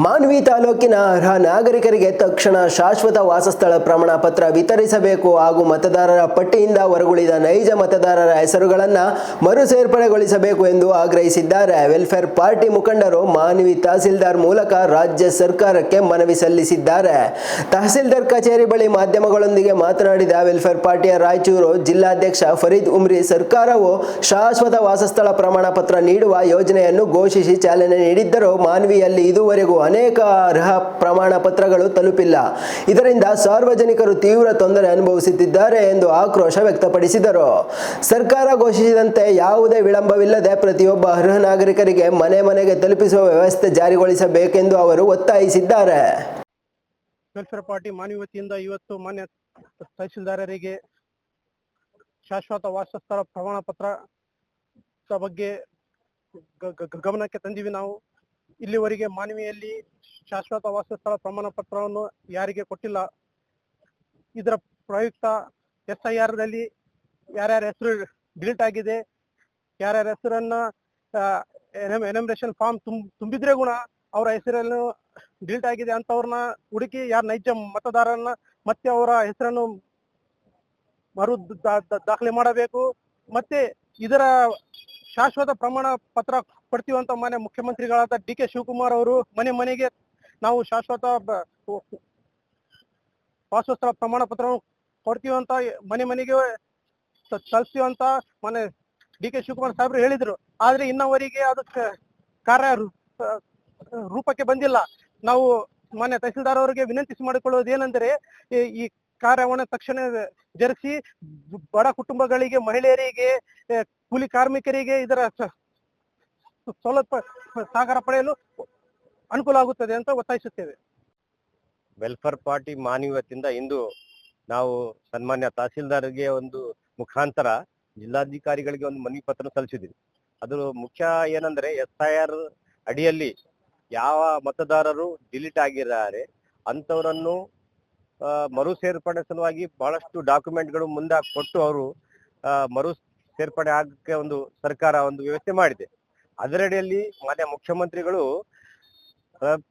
ಮಾನ್ವಿ ತಾಲೂಕಿನ ಅರ್ಹ ನಾಗರಿಕರಿಗೆ ತಕ್ಷಣ ಶಾಶ್ವತ ವಾಸಸ್ಥಳ ಪ್ರಮಾಣ ಪತ್ರ ವಿತರಿಸಬೇಕು ಹಾಗೂ ಮತದಾರರ ಪಟ್ಟಿಯಿಂದ ಹೊರಗುಳಿದ ನೈಜ ಮತದಾರರ ಹೆಸರುಗಳನ್ನು ಮರು ಸೇರ್ಪಡೆಗೊಳಿಸಬೇಕು ಎಂದು ಆಗ್ರಹಿಸಿದ್ದಾರೆ. ವೆಲ್ಫೇರ್ ಪಾರ್ಟಿ ಮುಖಂಡರು ಮಾನ್ವಿ ತಹಸೀಲ್ದಾರ್ ಮೂಲಕ ರಾಜ್ಯ ಸರ್ಕಾರಕ್ಕೆ ಮನವಿ ಸಲ್ಲಿಸಿದ್ದಾರೆ. ತಹಸೀಲ್ದಾರ್ ಕಚೇರಿ ಬಳಿ ಮಾಧ್ಯಮಗಳೊಂದಿಗೆ ಮಾತನಾಡಿದ ವೆಲ್ಫೇರ್ ಪಾರ್ಟಿಯ ರಾಯಚೂರು ಜಿಲ್ಲಾಧ್ಯಕ್ಷ ಫರೀದ್ ಉಮ್ರಿ, ಸರ್ಕಾರವು ಶಾಶ್ವತ ವಾಸಸ್ಥಳ ಪ್ರಮಾಣ ಪತ್ರ ನೀಡುವ ಯೋಜನೆಯನ್ನು ಘೋಷಿಸಿ ಚಾಲನೆ ನೀಡಿದ್ದರೂ ಮಾನ್ವಿಯಲ್ಲಿ ಇದುವರೆಗೂ ಅನೇಕ ಅರ್ಹ ಪ್ರಮಾಣ ಪತ್ರಗಳು ತಲುಪಿಲ್ಲ. ಇದರಿಂದ ಸಾರ್ವಜನಿಕರು ತೀವ್ರ ತೊಂದರೆ ಅನುಭವಿಸುತ್ತಿದ್ದಾರೆ ಎಂದು ಆಕ್ರೋಶ ವ್ಯಕ್ತಪಡಿಸಿದರು. ಸರ್ಕಾರ ಘೋಷಿಸಿದಂತೆ ಯಾವುದೇ ವಿಳಂಬವಿಲ್ಲದೆ ಪ್ರತಿಯೊಬ್ಬ ಅರ್ಹ ನಾಗರಿಕರಿಗೆ ಮನೆ ಮನೆಗೆ ತಲುಪಿಸುವ ವ್ಯವಸ್ಥೆ ಜಾರಿಗೊಳಿಸಬೇಕೆಂದು ಅವರು ಒತ್ತಾಯಿಸಿದ್ದಾರೆ. ವೆಲ್ಫೇರ್ ಪಾರ್ಟಿ ಮಾನ್ವಿ ವತಿಯಿಂದ ಇವತ್ತು ಮಾನ್ಯ ತಹಸೀಲ್ದಾರರಿಗೆ ಶಾಶ್ವತ ವಾಸಸ್ಥಳ ಪ್ರಮಾಣ ಪತ್ರ ಬಗ್ಗೆ ಗಮನಕ್ಕೆ ತಂದಿವಿ. ನಾವು ಇಲ್ಲಿವರೆಗೆ ಮಾನ್ವಿಯಲ್ಲಿ ಶಾಶ್ವತ ವಾಸಸ್ಥಳ ಪ್ರಮಾಣ ಪತ್ರವನ್ನು ಯಾರಿಗೆ ಕೊಟ್ಟಿಲ್ಲ. ಇದರ ಪ್ರಯುಕ್ತ SIR ನಲ್ಲಿ ಯಾರ್ಯಾರ ಹೆಸರು ಡಿಲೀಟ್ ಆಗಿದೆ, ಯಾರ್ಯಾರ ಹೆಸರನ್ನ ಎನಮರೇಷನ್ ಫಾರ್ಮ್ ತುಂಬಿದ್ರೆ ಗುಣ ಅವರ ಹೆಸರನ್ನು ಡಿಲೀಟ್ ಆಗಿದೆ ಅಂತವ್ರನ್ನ ಹುಡುಕಿ ಯಾರು ನೈಜ ಮತದಾರರನ್ನ ಮತ್ತೆ ಅವರ ಹೆಸರನ್ನು ಮರು ದಾಖಲೆ ಮಾಡಬೇಕು. ಮತ್ತೆ ಇದರ ಶಾಶ್ವತ ಪ್ರಮಾಣ ಪತ್ರ ಕೊಡ್ತೀವಂತ ಮಾನ್ಯ ಮುಖ್ಯಮಂತ್ರಿಗಳಾದ DK ಶಿವಕುಮಾರ್ ಅವರು ಮನೆ ಮನೆಗೆ ನಾವು ಶಾಶ್ವತ ವಾಸಸ್ಥಳ ಪ್ರಮಾಣ ಪತ್ರ ಕೊಡ್ತೀವಂತ ಮನೆ ಮನೆಗೆ ತಲುಪ್ತೀವಂತ ಮಾನ್ಯ DK ಶಿವಕುಮಾರ್ ಸಾಹೇಬರು ಹೇಳಿದ್ರು. ಆದ್ರೆ ಇನ್ನವರೆಗೆ ಅದಕ್ಕೆ ಕಾರ್ಯ ರೂಪಕ್ಕೆ ಬಂದಿಲ್ಲ. ನಾವು ಮಾನ್ಯ ತಹಸೀಲ್ದಾರ್ ಅವರಿಗೆ ವಿನಂತಿಸಿ ಮಾಡಿಕೊಳ್ಳೋದು ಏನಂದ್ರೆ, ಈ ಕಾರ್ಯವನ್ನು ತಕ್ಷಣ ಜರುಗಿಸಿ ಬಡ ಕುಟುಂಬಗಳಿಗೆ, ಮಹಿಳೆಯರಿಗೆ, ಕೂಲಿ ಕಾರ್ಮಿಕರಿಗೆ ಇದರ ಸೌಲಭ್ಯ ಸಹಕಾರ ಪಡೆಯಲು ಅನುಕೂಲ ಆಗುತ್ತದೆ ಅಂತ ಒತ್ತಾಯಿಸುತ್ತೇವೆ. ವೆಲ್ಫೇರ್ ಪಾರ್ಟಿ ಮಾನ್ವಿ ವತಿಯಿಂದ ಇಂದು ನಾವು ಸನ್ಮಾನ್ಯ ತಹಸೀಲ್ದಾರ್ಗೆ ಒಂದು ಮುಖಾಂತರ ಜಿಲ್ಲಾಧಿಕಾರಿಗಳಿಗೆ ಒಂದು ಮನವಿ ಪತ್ರ ಸಲ್ಲಿಸಿದ್ದೀವಿ. ಅದು ಮುಖ್ಯ ಏನಂದ್ರೆ, SIR ಅಡಿಯಲ್ಲಿ ಯಾವ ಮತದಾರರು ಡಿಲೀಟ್ ಆಗಿದ್ದಾರೆ ಅಂತವರನ್ನು ಮರು ಸೇರ್ಪಡೆ ಸಲುವಾಗಿ ಬಹಳಷ್ಟು ಡಾಕ್ಯುಮೆಂಟ್ಗಳು ಮುಂದೆ ಕೊಟ್ಟು ಅವರು ಮರು ಸೇರ್ಪಡೆ ಆಗಕ್ಕೆ ಒಂದು ಸರ್ಕಾರ ಒಂದು ವ್ಯವಸ್ಥೆ ಮಾಡಿದೆ. ಅದರಡಿಯಲ್ಲಿ ಮಾನ್ಯ ಮುಖ್ಯಮಂತ್ರಿಗಳು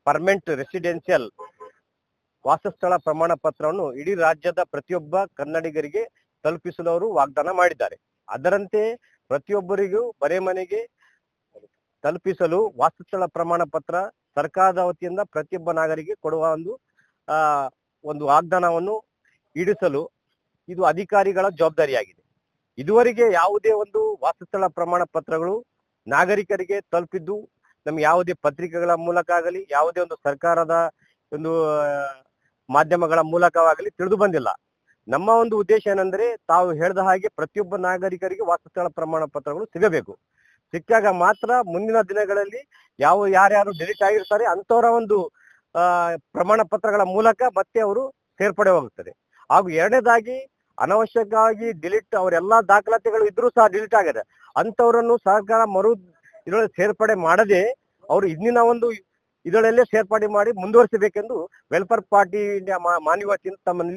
ಪರ್ಮನೆಂಟ್ ರೆಸಿಡೆನ್ಷಿಯಲ್ ವಾಸಸ್ಥಳ ಪ್ರಮಾಣ ಪತ್ರವನ್ನು ಇಡೀ ರಾಜ್ಯದ ಪ್ರತಿಯೊಬ್ಬ ಕನ್ನಡಿಗರಿಗೆ ತಲುಪಿಸಲು ಅವರು ವಾಗ್ದಾನ ಮಾಡಿದ್ದಾರೆ. ಅದರಂತೆ ಪ್ರತಿಯೊಬ್ಬರಿಗೂ ಮನೆ ಮನೆಗೆ ತಲುಪಿಸಲು ವಾಸಸ್ಥಳ ಪ್ರಮಾಣ ಪತ್ರ ಸರ್ಕಾರದ ವತಿಯಿಂದ ಪ್ರತಿಯೊಬ್ಬ ನಾಗರಿಕರಿಗೆ ಕೊಡುವ ಒಂದು ವಾಗ್ದಾನವನ್ನು ಈಡೇರಿಸಲು ಇದು ಅಧಿಕಾರಿಗಳ ಜವಾಬ್ದಾರಿಯಾಗಿದೆ. ಇದುವರೆಗೆ ಯಾವುದೇ ಒಂದು ವಾಸಸ್ಥಳ ಪ್ರಮಾಣ ಪತ್ರಗಳು ನಾಗರಿಕರಿಗೆ ತಲುಪಿದ್ದು ನಮ್ಗೆ ಯಾವುದೇ ಪತ್ರಿಕೆಗಳ ಮೂಲಕ ಆಗಲಿ, ಯಾವುದೇ ಒಂದು ಸರ್ಕಾರದ ಒಂದು ಮಾಧ್ಯಮಗಳ ಮೂಲಕವಾಗಲಿ ತಿಳಿದು ಬಂದಿಲ್ಲ. ನಮ್ಮ ಒಂದು ಉದ್ದೇಶ ಏನಂದ್ರೆ, ತಾವು ಹೇಳಿದ ಹಾಗೆ ಪ್ರತಿಯೊಬ್ಬ ನಾಗರಿಕರಿಗೆ ವಾಸಸ್ಥಳ ಪ್ರಮಾಣ ಪತ್ರಗಳು ಸಿಗಬೇಕು. ಸಿಕ್ಕಾಗ ಮಾತ್ರ ಮುಂದಿನ ದಿನಗಳಲ್ಲಿ ಯಾರ್ಯಾರು ಡಿಲೀಟ್ ಆಗಿರ್ತಾರೆ ಅಂತವರ ಒಂದು ಪ್ರಮಾಣ ಪತ್ರಗಳ ಮೂಲಕ ಮತ್ತೆ ಅವರು ಸೇರ್ಪಡೆ ಹೋಗುತ್ತದೆ. ಹಾಗೂ ಎರಡನೇದಾಗಿ ಅನವಶ್ಯಕವಾಗಿ ಡಿಲೀಟ್ ಅವರೆಲ್ಲಾ ದಾಖಲಾತಿಗಳು ಇದ್ರೂ ಸಹ ಡಿಲೀಟ್ ಆಗಿದೆ ಅಂತವರನ್ನು ಸರ್ಕಾರ ಇದರೊಳಗೆ ಸೇರ್ಪಡೆ ಮಾಡದೆ ಅವರು ಇಂದಿನ ಒಂದು ಇದರಲ್ಲೇ ಸೇರ್ಪಡೆ ಮಾಡಿ ಮುಂದುವರಿಸಬೇಕೆಂದು ವೆಲ್ಫೇರ್ ಪಾರ್ಟಿ ಮಾನ್ವಿ ವತಿಯಿಂದ ತಮ್ಮಲ್ಲಿ